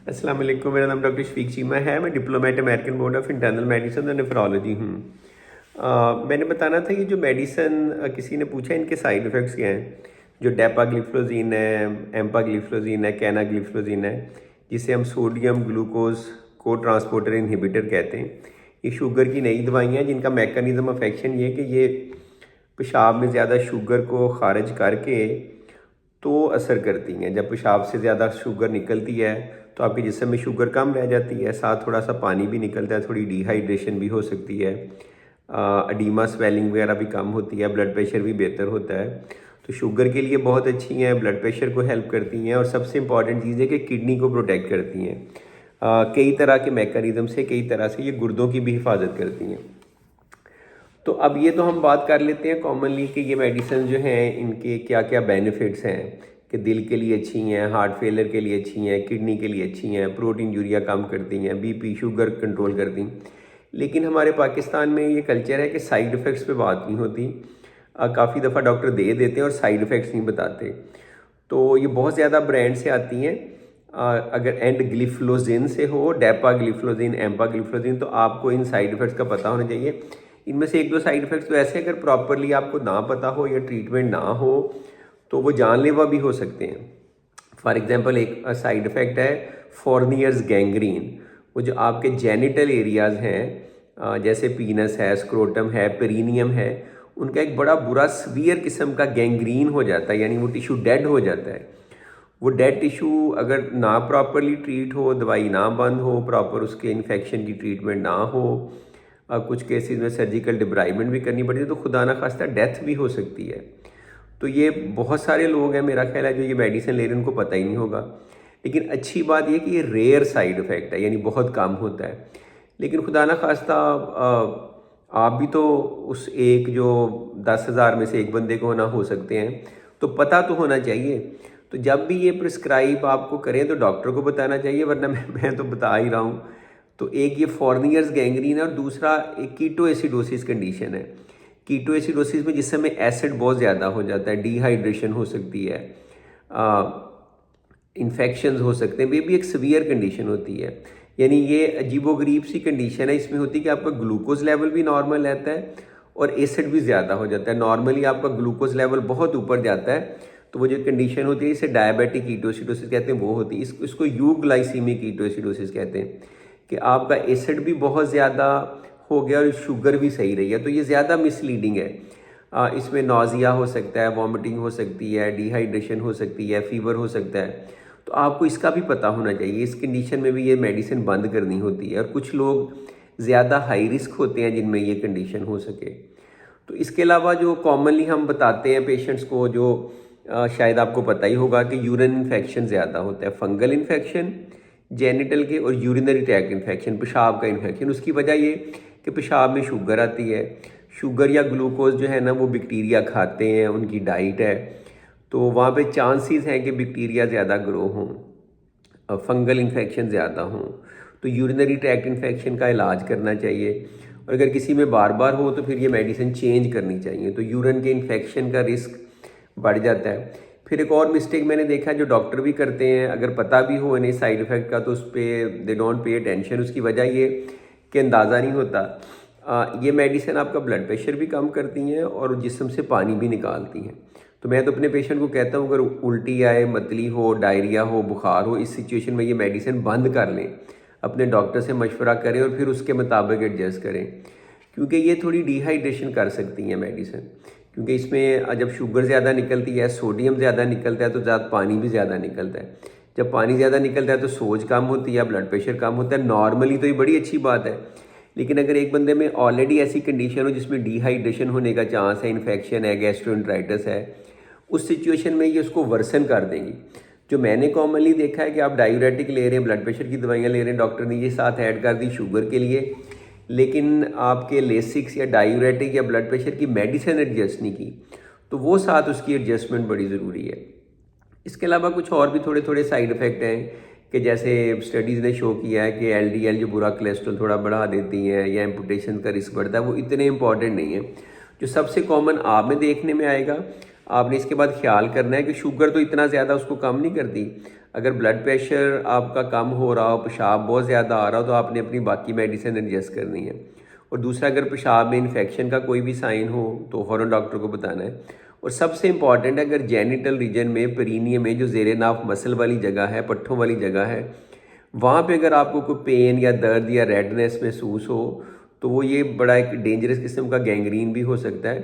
अस्सलाम वालेकुम। मेरा नाम डॉक्टर शफीक चीमा है। मैं diplomat American board of internal medicine और नेफ्रोलॉजी हूँ। मैंने बताना था कि जो मेडिसन किसी ने पूछा इनके साइड इफ़ेक्ट्स क्या हैं। जो डेपाग्लिफ्लोजीन है, एम्पाग्लिफ्लोजीन है, कैनाग्लिफ्लोजीन है, जिसे हम सोडियम ग्लूकोज को ट्रांसपोर्टर इनहिबिटर कहते हैं। ये शुगर की नई दवाइयाँ हैं जिनका मैकेनिज़्म ऑफ एक्शन ये है कि ये पेशाब में ज़्यादा शुगर को खारिज करके तो असर करती हैं। जब पेशाब से ज़्यादा शुगर निकलती है तो आपके जिस्म में शुगर कम रह जाती है, साथ थोड़ा सा पानी भी निकलता है, थोड़ी डिहाइड्रेशन भी हो सकती है, अडीमा स्वेलिंग वगैरह भी कम होती है, ब्लड प्रेशर भी बेहतर होता है। तो शुगर के लिए बहुत अच्छी हैं, ब्लड प्रेशर को हेल्प करती हैं और सबसे इम्पॉर्टेंट चीज़ है कि किडनी को प्रोटेक्ट करती हैं। कई तरह के मैकेनिज़्म से, कई तरह से ये गुर्दों की भी हिफाजत करती हैं। तो अब ये तो हम बात कर लेते हैं कॉमनली कि ये मेडिसिन जो हैं इनके क्या क्या बेनिफिट्स हैं, कि दिल के लिए अच्छी हैं, हार्ट फेलियर के लिए अच्छी हैं, किडनी के लिए अच्छी हैं, प्रोटीन यूरिया कम करती हैं, बीपी शुगर कंट्रोल करती हैं। लेकिन हमारे पाकिस्तान में ये कल्चर है कि साइड इफ़ेक्ट्स पे बात नहीं होती। काफ़ी दफ़ा डॉक्टर दे देते हैं और साइड इफ़ेक्ट्स नहीं बताते। तो ये बहुत ज़्यादा ब्रांड से आती हैं। अगर एंडग्लिफ्लोजिन से हो, डेपाग्लिफ्लोजिन, एम्पाग्लिफ्लोजिन, तो आपको इन साइड इफ़ेक्ट्स का पता होना चाहिए। इनमें से एक दो साइड इफ़ेक्ट्स तो ऐसे अगर प्रॉपरली आपको ना पता हो या ट्रीटमेंट ना हो तो वो जानलेवा भी हो सकते हैं। फॉर एग्जांपल एक साइड इफ़ेक्ट है फोर्नियर्स गैंग्रीन। वो जो आपके जेनिटल एरियाज़ हैं, जैसे पीनस है, स्क्रोटम है, पेरिनियम है, उनका एक बड़ा बुरा सवियर किस्म का गैंग्रीन हो जाता है, यानी वो टिश्यू डेड हो जाता है। वो डेड टिश्यू अगर ना प्रॉपरली ट्रीट हो, दवाई ना बंद हो, प्रॉपर उसके इन्फेक्शन की ट्रीटमेंट ना हो, कुछ केसेस में सर्जिकल डिब्राइमेंट भी करनी पड़ती है, तो खुदा ना खास्ता डेथ भी हो सकती है। तो ये बहुत सारे लोग हैं, मेरा ख्याल है, जो ये मेडिसिन ले रहे हैं उनको पता ही नहीं होगा। लेकिन अच्छी बात ये कि ये रेयर साइड इफ़ेक्ट है, यानी बहुत कम होता है। लेकिन खुदा ना खास्ता आप भी तो उस एक जो 10,000 में से एक बंदे को ना हो सकते हैं, तो पता तो होना चाहिए। तो जब भी ये प्रिस्क्राइब आपको करें तो डॉक्टर को बताना चाहिए, वरना मैं तो बता ही रहा हूँ। तो एक ये फोर्नियर्स गैंग्रीन है और दूसरा एक कीटो एसिडोसिस कंडीशन है। कीटो एसिडोसिस में जिस समय एसिड बहुत ज़्यादा हो जाता है, डिहाइड्रेशन हो सकती है, इन्फेक्शंस हो सकते हैं, ये भी एक सीवियर कंडीशन होती है। यानी ये अजीबोगरीब सी कंडीशन है। इसमें होती है कि आपका ग्लूकोज लेवल भी नॉर्मल रहता है और एसिड भी ज़्यादा हो जाता है। नॉर्मली आपका ग्लूकोज लेवल बहुत ऊपर जाता है, तो वो जो कंडीशन होती है इसे डायबिटिक कीटोसिडोसिस कहते हैं, वो होती है। इसको यूग्लाइसीमिक कीटोसिडोसिस कहते हैं, कि आपका एसिड भी बहुत ज़्यादा हो गया और शुगर भी सही रही है। तो ये ज़्यादा मिसलीडिंग है। इसमें नौजिया हो सकता है, वॉमिटिंग हो सकती है, डिहाइड्रेशन हो सकती है, फीवर हो सकता है। तो आपको इसका भी पता होना चाहिए। इस कंडीशन में भी ये मेडिसिन बंद करनी होती है और कुछ लोग ज़्यादा हाई रिस्क होते हैं जिनमें ये कंडीशन हो सके। तो इसके अलावा जो कॉमनली हम बताते हैं पेशेंट्स को, जो शायद आपको पता ही होगा, कि यूरिन इन्फेक्शन ज़्यादा होता है, फंगल इन्फेक्शन जेनिटल के, और यूरिनरी ट्रैक्ट इन्फेक्शन, पेशाब का इन्फेक्शन। उसकी वजह ये कि पेशाब में शुगर आती है। शुगर या ग्लूकोज जो है ना, वो बैक्टीरिया खाते हैं, उनकी डाइट है, तो वहाँ पे चांसेस हैं कि बैक्टीरिया ज़्यादा ग्रो हों, फंगल इन्फेक्शन ज़्यादा हों। तो यूरिनरी ट्रैक्ट इन्फेक्शन का इलाज करना चाहिए, और अगर किसी में बार बार हो तो फिर ये मेडिसिन चेंज करनी चाहिए। तो यूरिन के इन्फेक्शन का रिस्क बढ़ जाता है। फिर एक और मिस्टेक मैंने देखा है जो डॉक्टर भी करते हैं, अगर पता भी हो इन्हें साइड इफ़ेक्ट का, तो उस पर दे डोंट पे अटेंशन। उसकी वजह ये कि अंदाज़ा नहीं होता। ये मेडिसिन आपका ब्लड प्रेशर भी कम करती हैं और जिस्म से पानी भी निकालती हैं। तो मैं तो अपने पेशेंट को कहता हूँ, अगर उल्टी आए, मतली हो, डायरिया हो, बुखार हो, इस सिचुएशन में ये मेडिसिन बंद कर लें, अपने डॉक्टर से मशवरा करें और फिर उसके मुताबिक एडजस्ट करें, क्योंकि ये थोड़ी डिहाइड्रेशन कर सकती हैं मेडिसिन। क्योंकि इसमें जब शुगर ज़्यादा निकलती है, सोडियम ज़्यादा निकलता है, तो ज़्यादा पानी भी ज़्यादा निकलता है। जब पानी ज़्यादा निकलता है तो सोज कम होती है, ब्लड प्रेशर कम होता है। नॉर्मली तो ये बड़ी अच्छी बात है, लेकिन अगर एक बंदे में ऑलरेडी ऐसी कंडीशन हो जिसमें डिहाइड्रेशन होने का चांस है, इन्फेक्शन है, गैस्ट्रोएंटेराइटिस है, उस सिचुएशन में ये उसको वर्सन कर देंगी। जो मैंने कॉमनली देखा है कि आप डायूरेटिक ले रहे हैं, ब्लड प्रेशर की दवाइयाँ ले रहे हैं, डॉक्टर ने ये साथ ऐड कर दी शुगर के लिए, लेकिन आपके लेसिक्स या डायूरेटिक या ब्लड प्रेशर की मेडिसिन एडजस्ट नहीं की, तो वो साथ उसकी एडजस्टमेंट बड़ी ज़रूरी है। इसके अलावा कुछ और भी थोड़े थोड़े साइड इफ़ेक्ट हैं, कि जैसे स्टडीज़ ने शो किया है कि एलडीएल जो बुरा कोलेस्ट्रॉल थोड़ा बढ़ा देती हैं, या एम्पुटेशन का रिस्क बढ़ता है, वो इतने इंपॉर्टेंट नहीं है। जो सबसे कॉमन आप में देखने में आएगा, आपने इसके बाद ख्याल करना है कि शुगर तो इतना ज़्यादा उसको कम नहीं करती। अगर ब्लड प्रेशर आपका कम हो रहा हो, पेशाब बहुत ज़्यादा आ रहा हो, तो आपने अपनी बाकी मेडिसिन एडजस्ट करनी है। और दूसरा, अगर पेशाब में इन्फेक्शन का कोई भी साइन हो तो फ़ौरन डॉक्टर को बताना है। और सबसे इम्पॉर्टेंट है, अगर जेनिटल रीजन में, पेरिनियम में, जो ज़ेरे नाफ मसल वाली जगह है, पट्ठों वाली जगह है, वहाँ पे अगर आपको कोई पेन या दर्द या रेडनेस महसूस हो तो वो ये बड़ा एक डेंजरस किस्म का गैंग्रीन भी हो सकता है।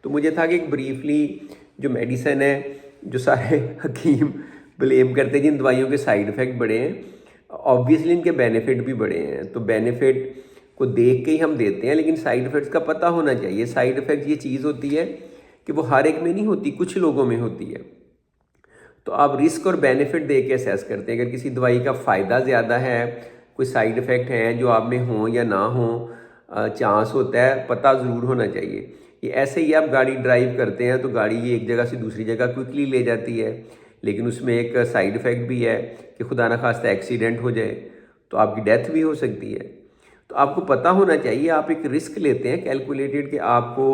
तो मुझे था कि एक ब्रीफली जो मेडिसिन है, जो सारे हकीम ब्लेम करते हैं जिन दवाइयों के साइड इफ़ेक्ट बड़े हैं, ऑब्वियसली इनके बेनिफिट भी बड़े हैं, तो बेनिफिट को देख के ही हम देते हैं, लेकिन साइड इफ़ेक्ट्स का पता होना चाहिए। साइड इफ़ेक्ट ये चीज़ होती है कि वो हर एक में नहीं होती, कुछ लोगों में होती है। तो आप रिस्क और बेनिफिट दे के असेस करते हैं। अगर किसी दवाई का फ़ायदा ज़्यादा है, कोई साइड इफ़ेक्ट हैं जो आप में हों या ना हों, चांस होता है, पता ज़रूर होना चाहिए। ये ऐसे ही आप गाड़ी ड्राइव करते हैं तो गाड़ी ये एक जगह से दूसरी जगह क्विकली ले जाती है, लेकिन उसमें एक साइड इफ़ेक्ट भी है कि खुदा न खास्ता एक्सीडेंट हो जाए तो आपकी डेथ भी हो सकती है। तो आपको पता होना चाहिए। आप एक रिस्क लेते हैं कैलकुलेटेड कि आपको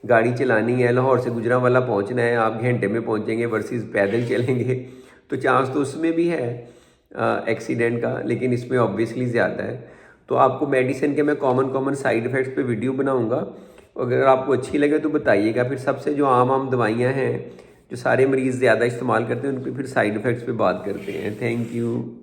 गाड़ी चलानी है, लाहौर से गुजरांवाला पहुंचना है, आप घंटे में पहुंचेंगे वर्सेस पैदल चलेंगे, तो चांस तो उसमें भी है एक्सीडेंट का, लेकिन इसमें ऑब्वियसली ज़्यादा है। तो आपको मेडिसिन के मैं कॉमन साइड इफ़ेक्ट्स पे वीडियो बनाऊंगा, अगर आपको अच्छी लगे तो बताइएगा। फिर सबसे जो आम दवाइयाँ हैं जो सारे मरीज़ ज़्यादा इस्तेमाल करते हैं, उन पर फिर साइड इफ़ेक्ट्स पे बात करते हैं। Thank you.